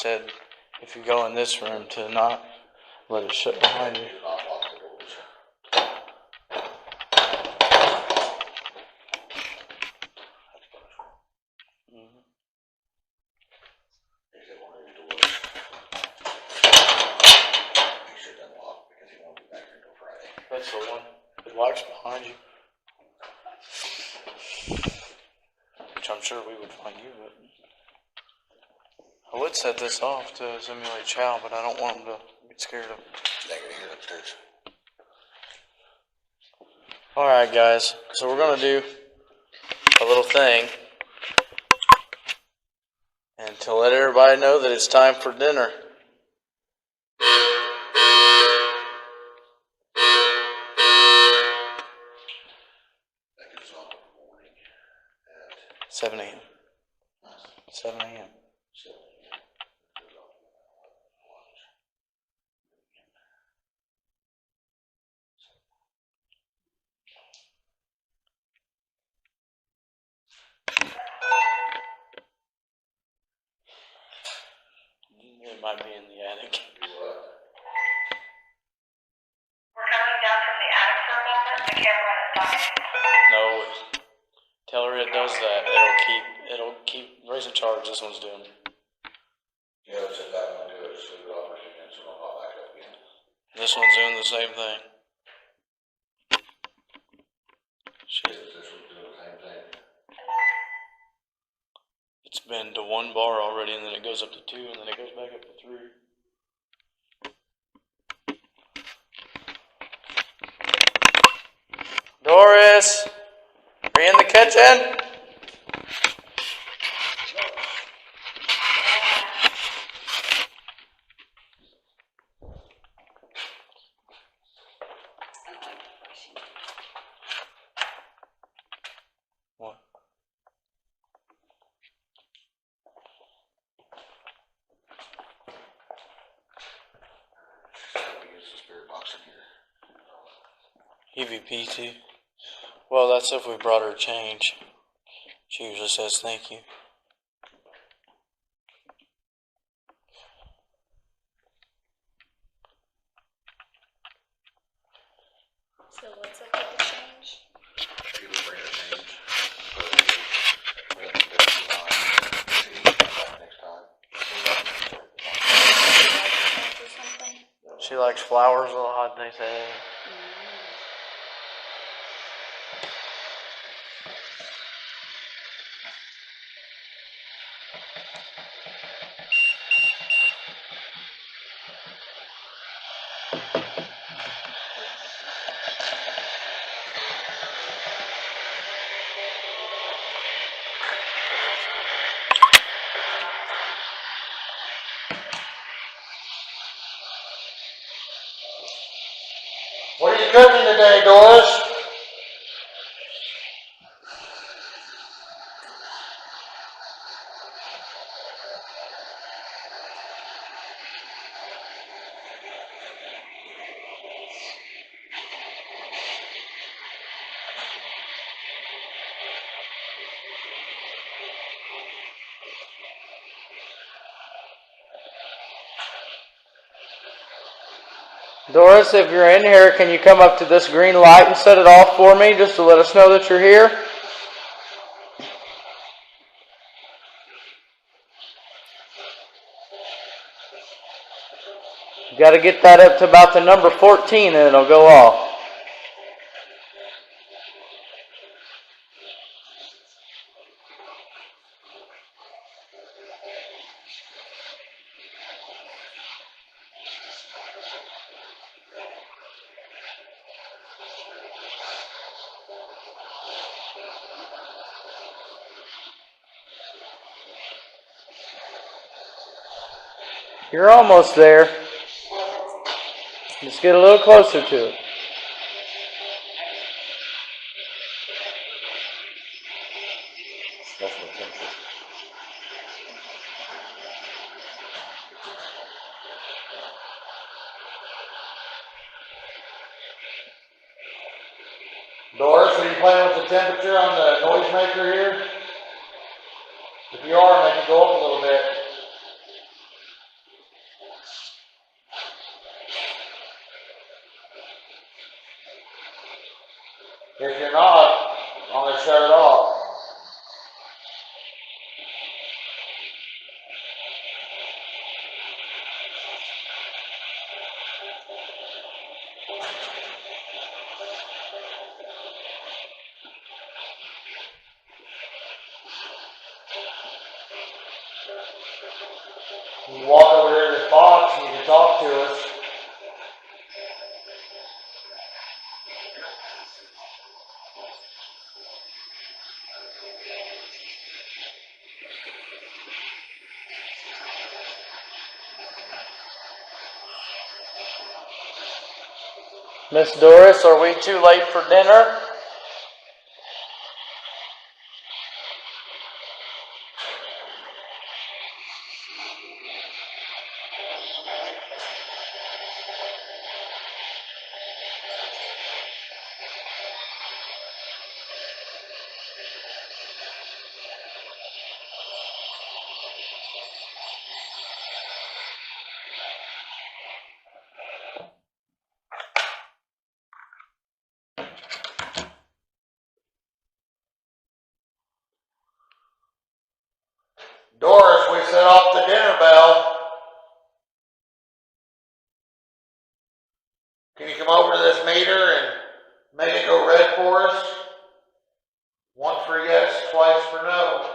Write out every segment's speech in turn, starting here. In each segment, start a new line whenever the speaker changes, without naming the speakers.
said if you go in this room to not let it shut behind you. That's the one. It locks behind you. Which I'm sure we would find you, but I would set this off to simulate chow, but I don't want them to get scared of it. They're gonna hear it upstairs. Alright guys, so we're gonna do a little thing and to let everybody know that it's time for dinner. 7 a.m. 7 a.m. It might be in the attic.
We're coming down from the attic for a moment. The camera is dying.
No, tell her it does that. It'll keep raising charge. This one's doing.
Yeah, let's set that one to it, so it offers again, so it'll pop back up again.
This one's doing the same thing. Shit.
This one's doing the same thing.
It's been to 1 bar already, and then it goes up to 2, and then it goes back up to 3. Doris, are you in the kitchen? What?
We use the spirit box in here.
EVP2. Well, that's if we brought her change. She usually says thank you.
So what's up with the change?
She will bring her change. But we have to fix the line. She can come back next time.
Or something?
She likes flowers a lot, they say.
What are you cooking today, Doris?
Doris, if you're in here, can you come up to this green light and set it off for me, just to let us know that you're here? You got to get that up to about the number 14 and it'll go off. You're almost there. Just get a little closer to it.
That's what temperature. Doris, are you playing with the temperature on the noisemaker here? If you are, make it go up a little bit.
If you're not, I'm gonna shut it off. You walk over there to this box and you can talk to us.
Miss Doris, are we too late for dinner?
Doris, we set off the dinner bell. Can you come over to this meter and make it go red for us? Once for yes, twice for no.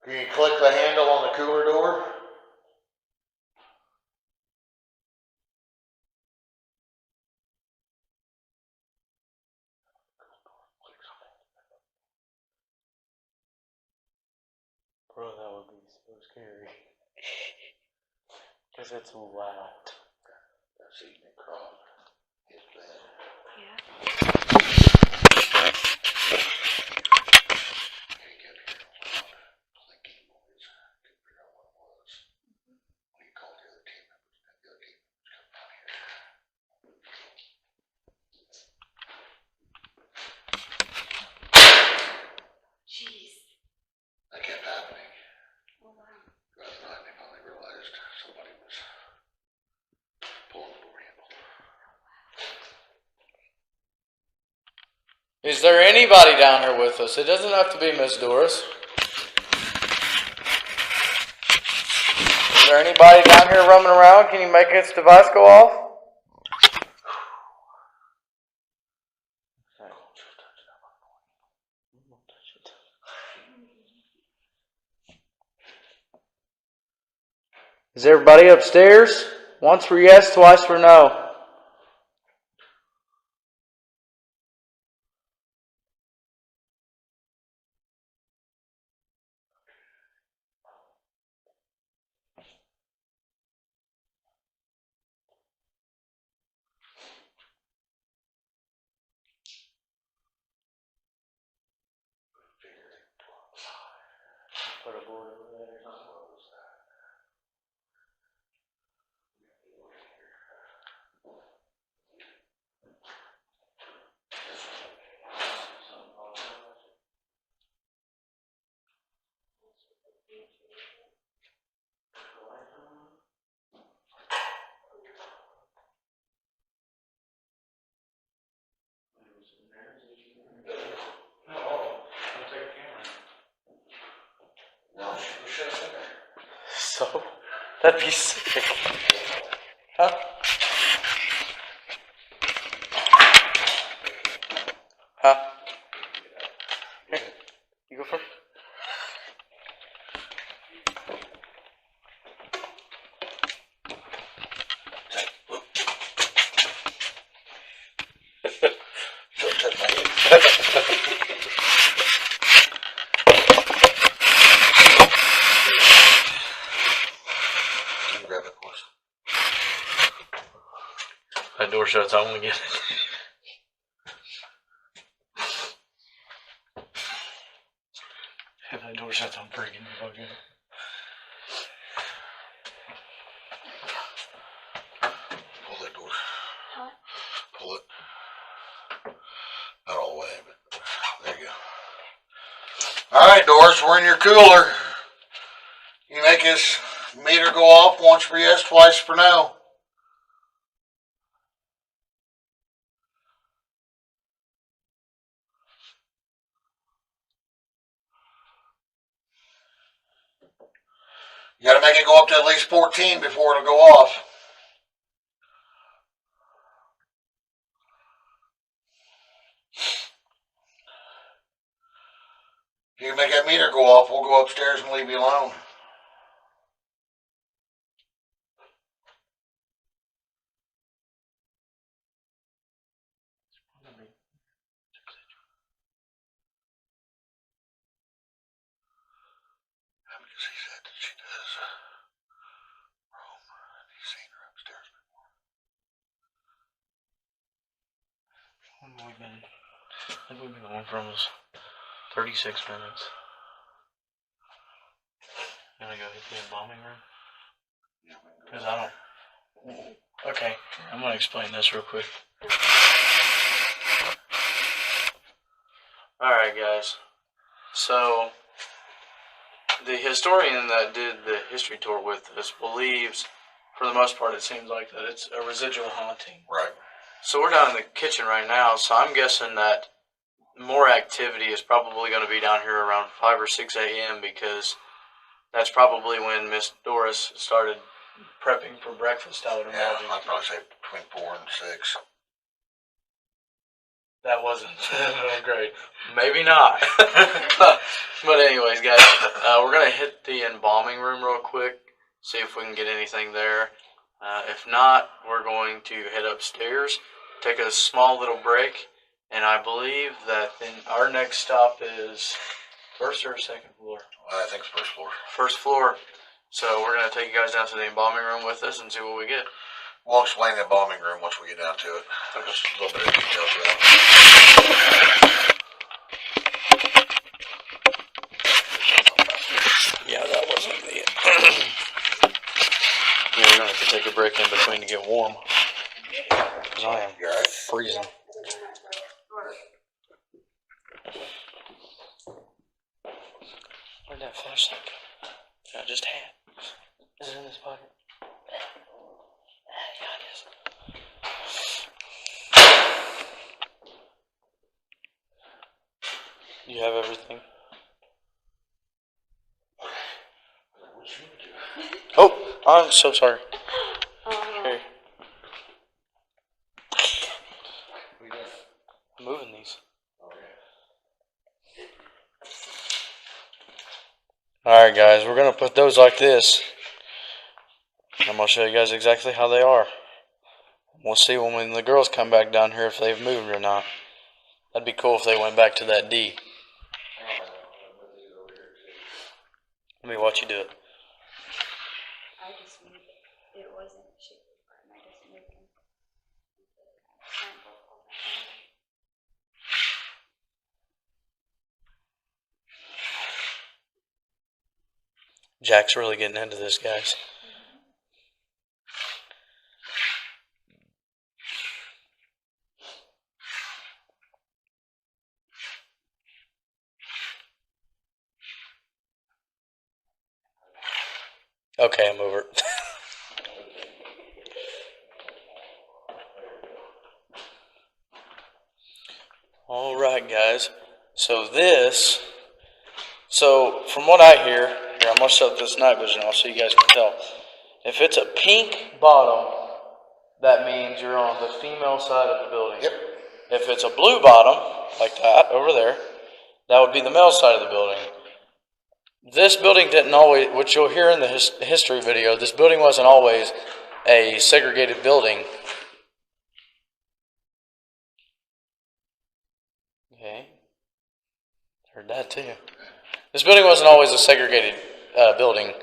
Can you click the handle on the cooler door?
Bro, that would be so scary. Because it's loud.
That's eating it crop. It's bad.
Yeah.
Can't get here. Clicking noise. Couldn't figure out what it was. When you called the other team members, the other team members come down here.
Jeez.
That kept happening.
Oh wow.
Last night they finally realized somebody was pulling the door handle.
Is there anybody down here with us? It doesn't have to be Miss Doris. Is there anybody down here roaming around? Can you make its device go off? Is everybody upstairs? Once for yes, twice for no. Put a board over there. So, that'd be sick. Huh? Huh? Here, you go first.
Grab it for us.
That door shuts, I won't get it. If that door shuts, I'm freaking okay.
Pull that door. Alright, Doris, we're in your cooler. You make this meter go off once for yes, twice for no. You gotta make it go up to at least 14 before it'll go off. If you make that meter go off, we'll go upstairs and leave you alone. Because he said that she does roam. He's seen her upstairs before.
I think we've been going for almost 36 minutes. Gonna go hit the embalming room? Because I don't... Okay, I'm gonna explain this real quick. Alright guys, so the historian that did the history tour with us believes, for the most part it seems like, that it's a residual haunting.
Right.
So we're down in the kitchen right now, so I'm guessing that more activity is probably going to be down here around 5 or 6 a.m. because that's probably when Miss Doris started prepping for breakfast, I would
Yeah,
imagine.
I'd probably say between 4 and 6.
That wasn't great. Maybe not. But anyways, guys, we're going to hit the embalming room real quick, see if we can get anything there. If not, we're going to head upstairs, take a small little break, and I believe that then our next stop is first or second floor?
I think it's first floor.
First floor. So we're going to take you guys down to the embalming room with us and see what we get.
We'll explain the embalming room once we get down to it. Just a little bit of detail to that.
Yeah, that wasn't the... Yeah, we're going to have to take a break in between to get warm. Because I am
You alright?
freezing. Where'd that flashlight go? I just had. Is it in this pocket? Yeah, it is. You have everything? Oh, I'm so sorry. Here. I'm moving these. Alright guys, we're going to put those like this. I'm going to show you guys exactly how they are. We'll see when the girls come back down here if they've moved or not. That'd be cool if they went back to that D. Let me watch you do it.
I just moved it. It wasn't shaky part, and I just moved them.
Jack's really getting into this, guys. Okay, I'm over it. Alright guys, so from what I hear, here I'm going to set this night vision off so you guys can tell. If it's a pink bottom, that means you're on the female side of the building.
Yep.
If it's a blue bottom, like that, over there, that would be the male side of the building. This building didn't always, which you'll hear in the history video, this building wasn't always a segregated building. Okay. Heard that too. This building wasn't always a segregated building.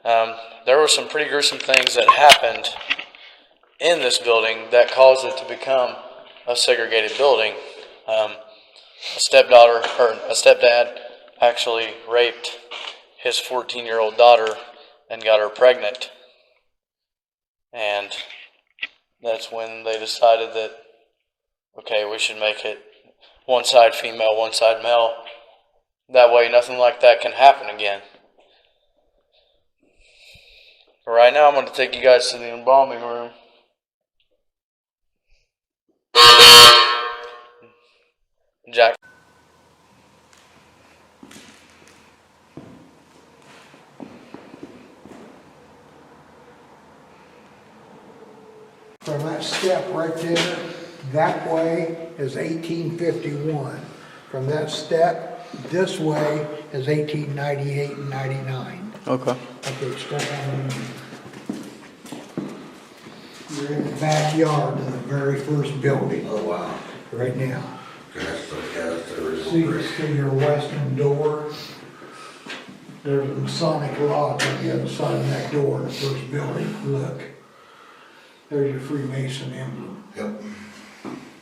There were some pretty gruesome things that happened in this building that caused it to become a segregated building. A stepdad actually raped his 14-year-old daughter and got her pregnant. And that's when they decided that, okay, we should make it one side female, one side male. That way nothing like that can happen again. But right now I'm going to take you guys to the embalming room. Jack.
From that step right there, that way is 1851. From that step, this way is 1898 and 99.
Okay.
Okay, step on. You're in the backyard of the very first building.
Oh, wow.
Right now.
That's the original brick.
See your western door? There's a Masonic lodge on the other side of that door in the first building. Look. There's your Freemason emblem.
Yep.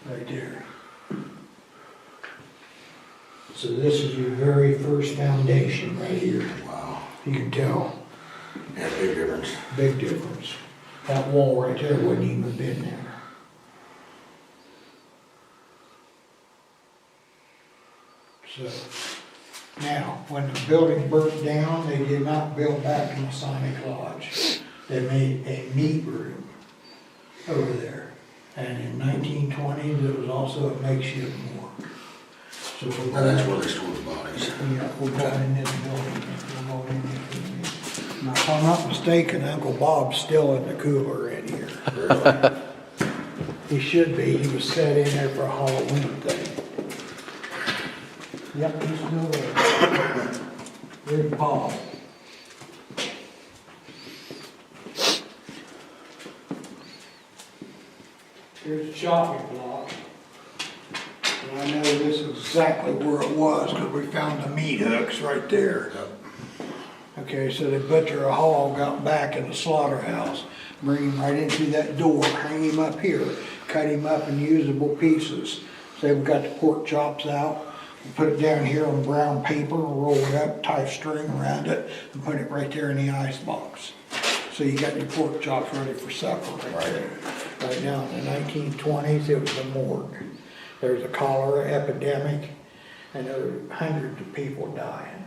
Right there. So this is your very first foundation right here.
Wow.
You can tell.
Yeah, big difference.
Big difference. That wall right there wouldn't even have been there. So, now, when the building burnt down, they did not build back the Masonic Lodge. They made a meat room over there. And in 1920s, there was also a makeshift morgue. So we're
And that's
going,
where they stored the bodies.
yeah, we're going in this building. We're going in this building. Now, if I'm not mistaken, Uncle Bob's still in the cooler in here.
Really?
He should be. He was set in there for a Halloween thing. Yep, he's still there. There's Bob. Here's the chopping block. And I know this is exactly where it was because we found the meat hooks right there.
Yep.
Okay, so they butcher a hog out back in the slaughterhouse, bring him right into that door, hang him up here, cut him up in usable pieces. Say we got the pork chops out, we put it down here on brown paper, roll it up, tie string around it, and put it right there in the ice box. So you got your pork chops ready for supper right there. Right now, in the 1920s, it was a morgue. There was a cholera epidemic, and there were hundreds of people dying.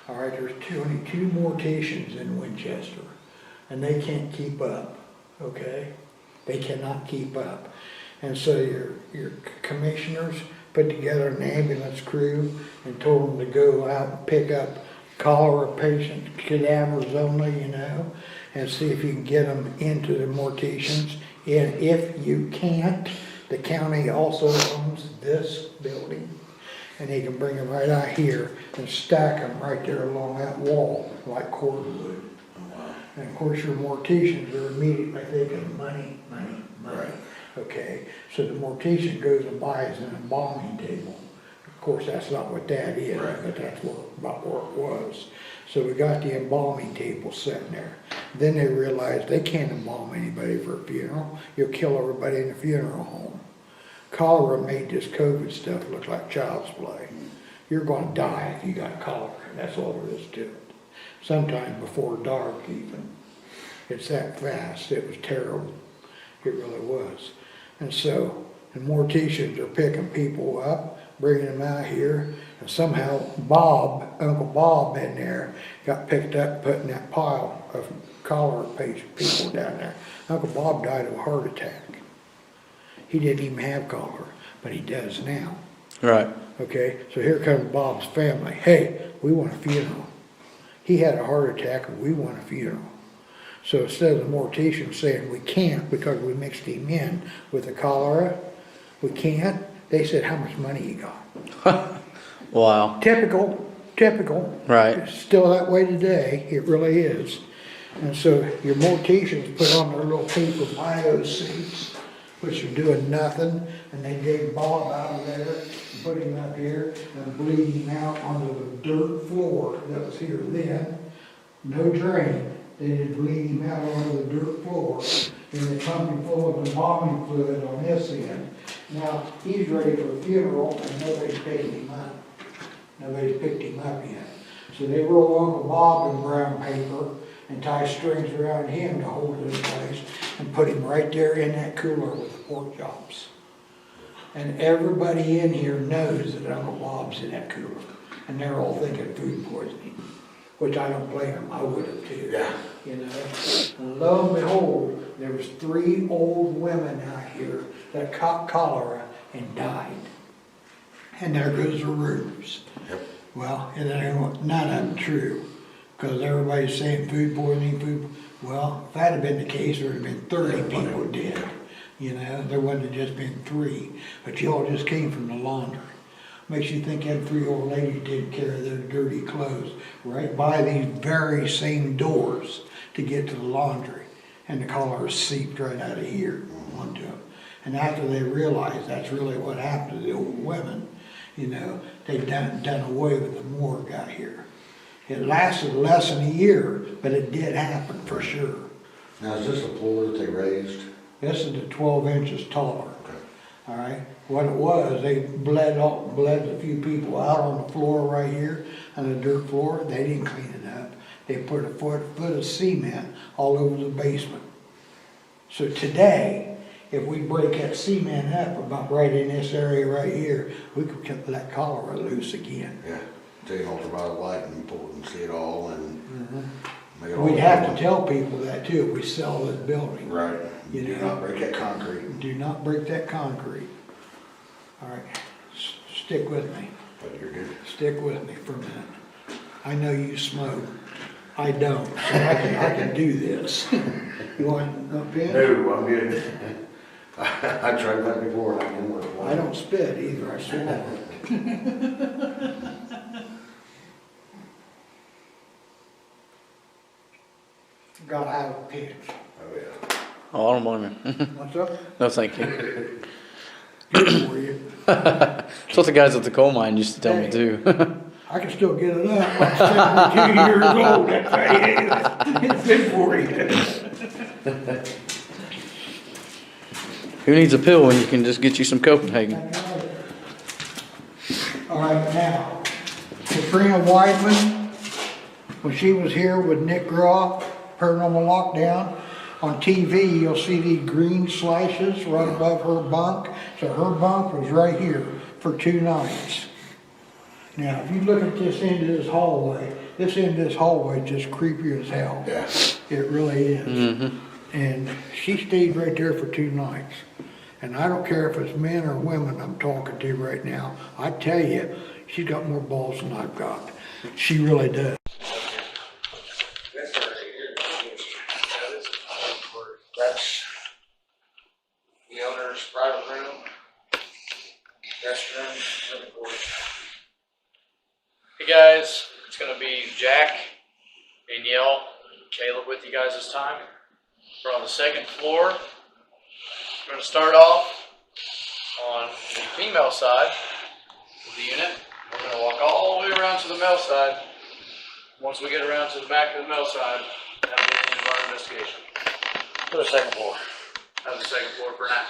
All right, there's only two morticians in Winchester, and they can't keep up, okay? They cannot keep up. And so your commissioners put together an ambulance crew and told them to go out and pick up cholera patients, cadavers only, you know, and see if you can get them into the morticians. And if you can't, the county also owns this building. And they can bring them right out here and stack them right there along that wall like cordwood. And of course your morticians are immediately thinking money, money, money.
Right.
Okay, so the mortician goes and buys an embalming table. Of course, that's not what that is,
Right.
but that's about where it was. So we got the embalming table sitting there. Then they realized they can't embalm anybody for a funeral. You'll kill everybody in the funeral home. Cholera made this COVID stuff look like child's play. You're going to die if you got cholera. That's all there is to it. Sometimes before dark even. It's that fast. It was terrible. It really was. And so the morticians are picking people up, bringing them out here, and somehow Bob, Uncle Bob in there, got picked up, put in that pile of cholera people down there. Uncle Bob died of a heart attack. He didn't even have cholera, but he does now.
Right.
Okay, so here comes Bob's family. Hey, we want a funeral. He had a heart attack and we want a funeral. So instead of the mortician saying we can't because we mixed him in with the cholera, we can't, they said, how much money you got?
Wow.
Typical.
Right.
It's still that way today, it really is. And so your morticians put on their little paper bio suits, which are doing nothing, and they dig Bob out of there and put him up here and bleed him out onto the dirt floor that was here then. No drain. They just bleed him out onto the dirt floor, and they pump him full of embalming fluid on this end. Now, he's ready for a funeral, and nobody's picking him up. Nobody's picked him up yet. So they roll Uncle Bob in brown paper and tie strings around him to hold it in place and put him right there in that cooler with the pork chops. And everybody in here knows that Uncle Bob's in that cooler. and they're all thinking food poisoning, which I don't blame them, I would have too.
Yeah.
You know, and lo and behold, there was 3 old women out here that caught cholera and died. And there goes the rumors.
Yep.
Well, and none of them true, because everybody's saying food poisoning, well, if that had been the case, there would have been 30 people dead. You know, there wouldn't have just been 3, but you all just came from the laundry. Makes you think them 3 old ladies didn't care of their dirty clothes right by these very same doors to get to the laundry. And the cholera seeped right out of here onto them. And after they realized that's really what happened to the old women, you know, they done away with the morgue out here. It lasted less than a year, but it did happen for sure.
Now, is this a floor that they raised?
This is the 12 inches taller.
Okay.
All right, what it was, they bled a few people out on the floor right here, on the dirt floor. They didn't clean it up. They put a foot of cement all over the basement. So today, if we break that cement up about right in this area right here, we could get that cholera loose again.
Yeah. Take ultraviolet light and pull it and see it all and make it all.
We'd have to tell people that too if we sell this building.
Right.
You
Do
know.
not break that concrete.
Do not break that concrete. All right, stick with me.
But you're good.
Stick with me for a minute. I know you smoke. I don't, so I can do this. You want a pen?
No, I'm good. I tried that before and I didn't work.
I don't spit either, I swallow. Gotta have a pinch.
Oh, yeah.
Oh, I don't blame you.
What's up?
No, thank you.
Good for you.
That's what the guys at the coal mine used to tell me too.
I can still get it up. I'm 72 years old. That's right. It's good for you.
Who needs a pill when you can just get you some Copenhagen?
All right, now, Katrina Weidman, when she was here with Nick Groff, Paranormal Lockdown, on TV, you'll see these green slashes right above her bunk. So her bunk was right here for 2 nights. Now, if you look at this end of this hallway is just creepy as hell.
Yeah.
It really is. And she stayed right there for 2 nights. And I don't care if it's men or women I'm talking to right now. I tell you, she's got more balls than I've got. She really does.
That's the owner's private room, restroom, living quarters.
Hey guys, it's gonna be Jack, Danielle, Caleb with you guys this time. We're on the 2nd floor. We're gonna start off on the female side of the unit. We're gonna walk all the way around to the male side. Once we get around to the back of the male side, that'll be the end of our investigation.
To the 2nd floor.
That's the 2nd floor for now.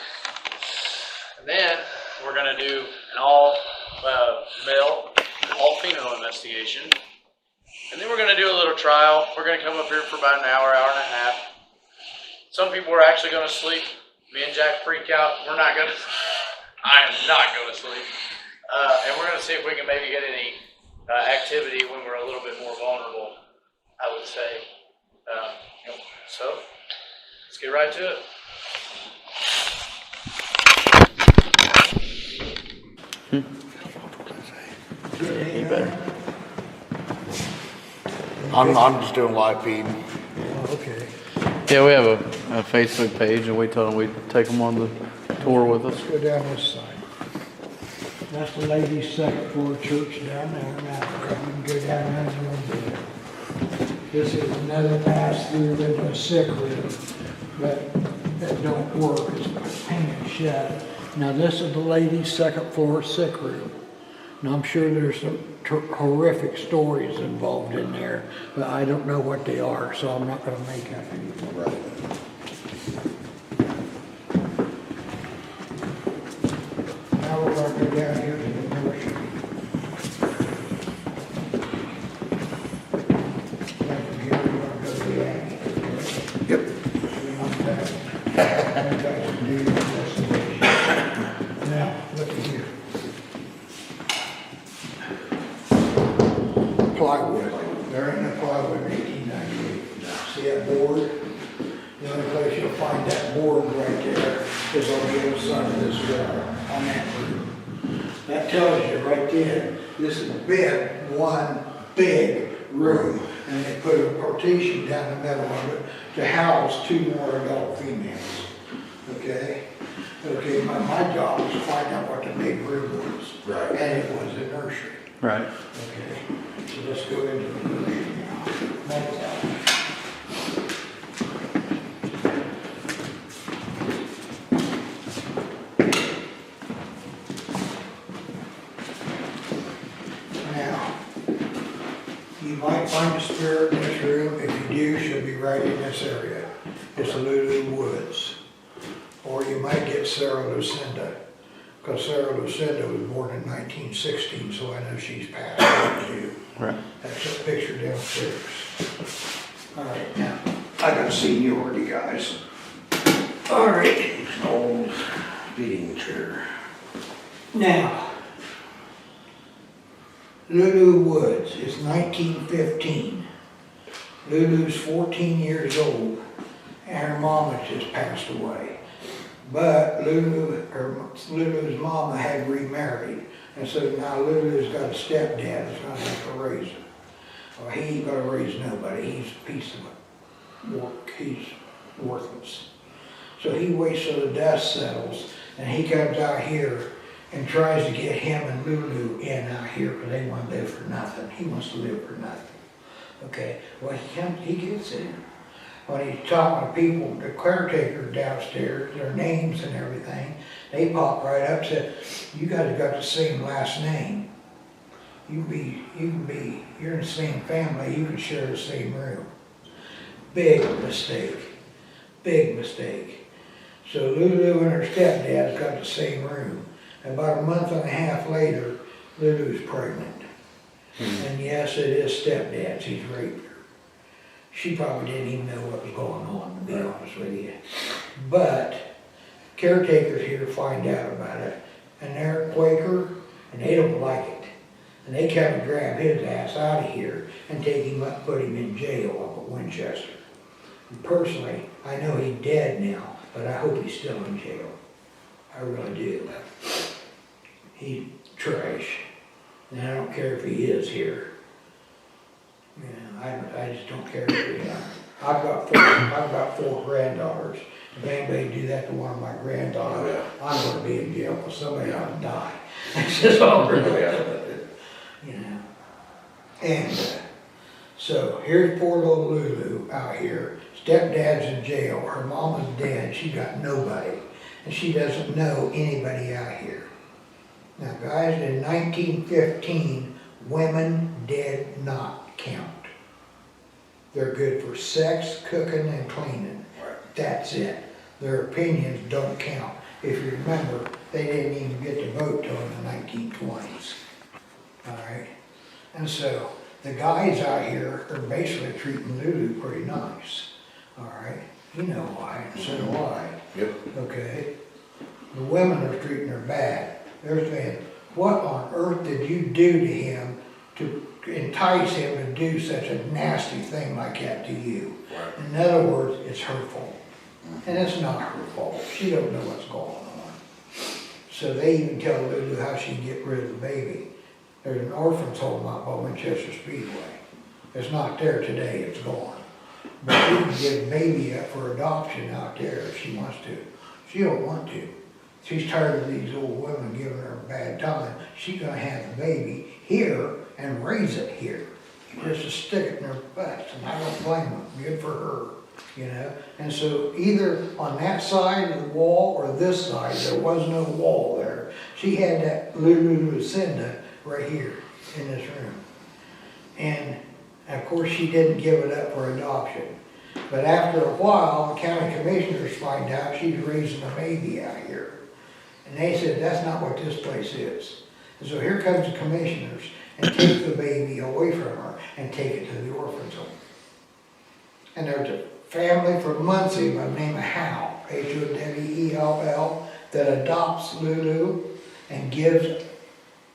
And then we're gonna do an all male, all female investigation. And then we're gonna do a little trial. We're gonna come up here for about an hour, hour and a half. Some people are actually gonna sleep. Me and Jack freak out. I am not gonna sleep. And we're gonna see if we can maybe get any activity when we're a little bit more vulnerable, I would say. So, let's get right to it.
I'm just doing live feed.
Okay.
Yeah, we have a Facebook page, and we told them we'd take them on the tour with us.
Let's go down this side. That's the ladies' 2nd floor church down there. Now, you can go down there a little bit. This is another pass-through into a sick room, but that don't work. It's painted shut. Now, this is the ladies' 2nd floor sick room. Now, I'm sure there's some horrific stories involved in there, but I don't know what they are, so I'm not going to make up anything.
Right.
Now we're going to go down here to the nursery. Right from here, we're going to go to the attic.
Yep.
Now, look at here. There ain't no plywood in 1898. See that board? The only place you'll find that board right there is on the other side of this wall, on that room. That tells you right there, this is one big room, and they put a partition down the middle of it to house 2 more adult females. Okay? Okay, my job was to find out what the big room was.
Right.
And it was a nursery.
Right.
Okay, so let's go into the nursery now. Now, you might find a spirit in this room. If you do, she'll be right in this area. It's Lulu Woods. Or you might get Sarah Lucinda, because Sarah Lucinda was born in 1916, so I know she's passed away too.
Right.
That's a picture downstairs. All right, now, I got seniority, guys. All right.
Old feeding chair.
Now, Lulu Woods is 1915. Lulu's 14 years old, and her mama just passed away. But Lulu's mama had remarried, and so now Lulu's got a stepdad that's gonna have to raise her. Well, he ain't gonna raise nobody. He's a piece of work. He's worthless. So he waits till the dust settles, and he comes out here and tries to get him and Lulu in out here because they want to live for nothing. He wants to live for nothing. Okay, well, he gets in. When he's talking to people, the caretakers downstairs, their names and everything, they pop right up and say, you guys have got the same last name. You're in the same family, you can share the same room. Big mistake, big mistake. So Lulu and her stepdad's got the same room. About a month and a half later, Lulu's pregnant. And yes, it is stepdad's, he's raped her. She probably didn't even know what was going on, to be honest with you. But caretakers here find out about it, and they're Quaker, and they don't like it. And they come and grab his ass out of here and take him up, put him in jail up at Winchester. And personally, I know he's dead now, but I hope he's still in jail. I really do. He's trash. And I don't care if he is here. Yeah, I just don't care if he is. I've got 4 granddaughters. If anybody do that to one of my granddaughters, I'm gonna be in jail because somebody ought to die. That's just all we're doing. You know. And so here's poor little Lulu out here. Stepdad's in jail. Her mama's dead. She got nobody. And she doesn't know anybody out here. Now guys, in 1915, women did not count. They're good for sex, cooking, and cleaning. That's it. Their opinions don't count. If you remember, they didn't even get to vote till in the 1920s. All right? And so, the guys out here are basically treating Lulu pretty nice. All right? You know why, and so do I.
Yep.
Okay? The women are treating her bad. They're saying, what on earth did you do to him to entice him to do such a nasty thing like that to you?
Right.
In other words, it's her fault. And it's not her fault. She don't know what's going on. So they even tell Lulu how she can get rid of the baby. There's an orphan's home out by Winchester Speedway. It's not there today, it's gone. But she can give baby up for adoption out there if she wants to. She don't want to. She's tired of these old women giving her a bad time. She's gonna have the baby here and raise it here. Just to stick it in her butt. And I don't blame her. Good for her. You know? And so either on that side of the wall or this side, there was no wall there. She had that Lulu Lucinda right here in this room. And of course she didn't give it up for adoption. But after a while, the county commissioners find out she's raising a baby out here. And they said, that's not what this place is. And so here comes the commissioners and take the baby away from her and take it to the orphan's home. And there's a family from Muncie by the name of Howell, H-O-W-E-L-L, that adopts Lulu and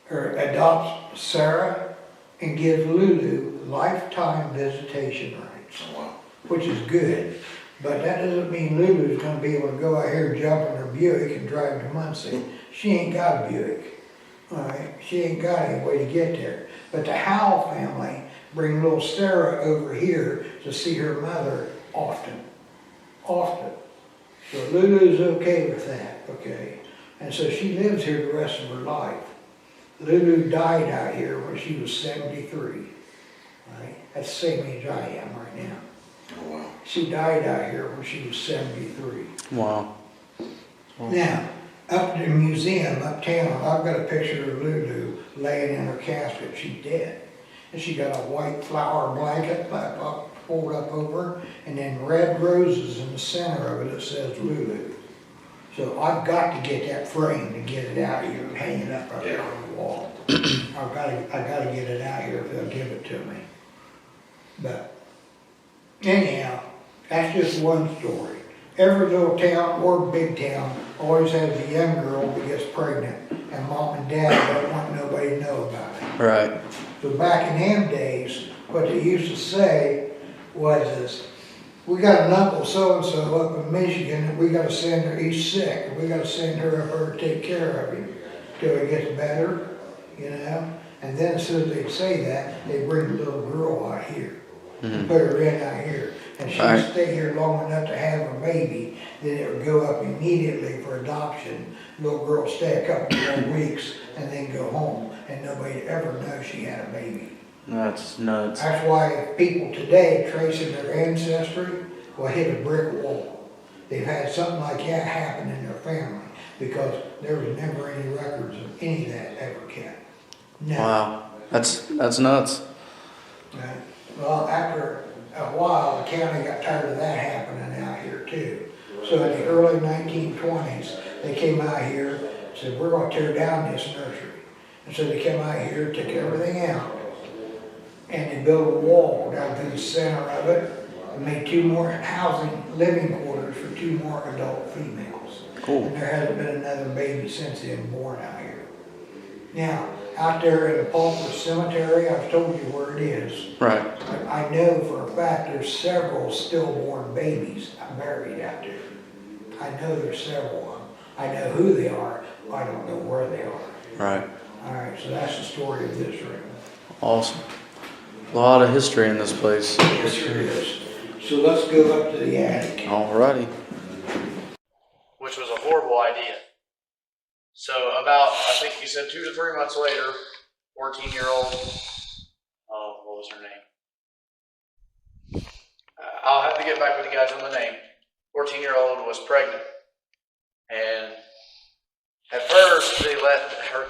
adopts Sarah and gives Lulu lifetime visitation rights,
Oh, wow.
which is good. But that doesn't mean Lulu's gonna be able to go out here and jump in her Buick and drive to Muncie. She ain't got a Buick, all right? She ain't got any way to get there. But the Howell family bring little Sarah over here to see her mother often. So Lulu's okay with that, okay? And so she lives here the rest of her life. Lulu died out here when she was 73, right? That's the same age I am right now.
Oh, wow.
She died out here when she was 73.
Wow.
Now, up at the museum uptown, I've got a picture of Lulu laying in her casket. She's dead. And she got a white flower blanket pulled up over her, and then red roses in the center of it that says Lulu. So I've got to get that frame to get it out here and hang it up there on the wall. I gotta get it out here if they'll give it to me. But anyhow, that's just one story. Every little town or big town always has a young girl that gets pregnant, and mom and dad don't want nobody to know about it.
Right.
So back in them days, what they used to say was, we got an uncle so-and-so up in Michigan that we gotta send her, he's sick, and we gotta send her up there to take care of him till he gets better, you know? And then as soon as they'd say that, they'd bring the little girl out here, and put her in out here. And she'd
Right.
stay here long enough to have her baby, then it would go up immediately for adoption. Little girl stay a couple more weeks and then go home, and nobody'd ever know she had a baby.
That's nuts.
That's why people today tracing their ancestry will hit a brick wall. They've had something like that happen in their family because there was never any records of any of that ever kept. No.
Wow. That's nuts.
Right. Well, after a while, the county got tired of that happening out here too. So in the early 1920s, they came out here and said, we're gonna tear down this nursery. And so they came out here, took everything out, and they built a wall down through the center of it, and made 2 more living quarters for 2 more adult females.
Cool.
And there hasn't been another baby since then born out here. Now, out there in the Pauper Cemetery, I've told you where it is.
Right.
I know for a fact there's several stillborn babies buried out there. I know there's several of them. I know who they are, but I don't know where they are.
Right.
All right, so that's the story of this room.
Awesome. A lot of history in this place.
Yes, there is. So let's go up to the attic.
Alrighty. Which was a horrible idea. So about, I think you said 2 to 3 months later, 14-year-old, oh, what was her name? I'll have to get back with you guys on the name. 14-year-old was pregnant. And at first they let her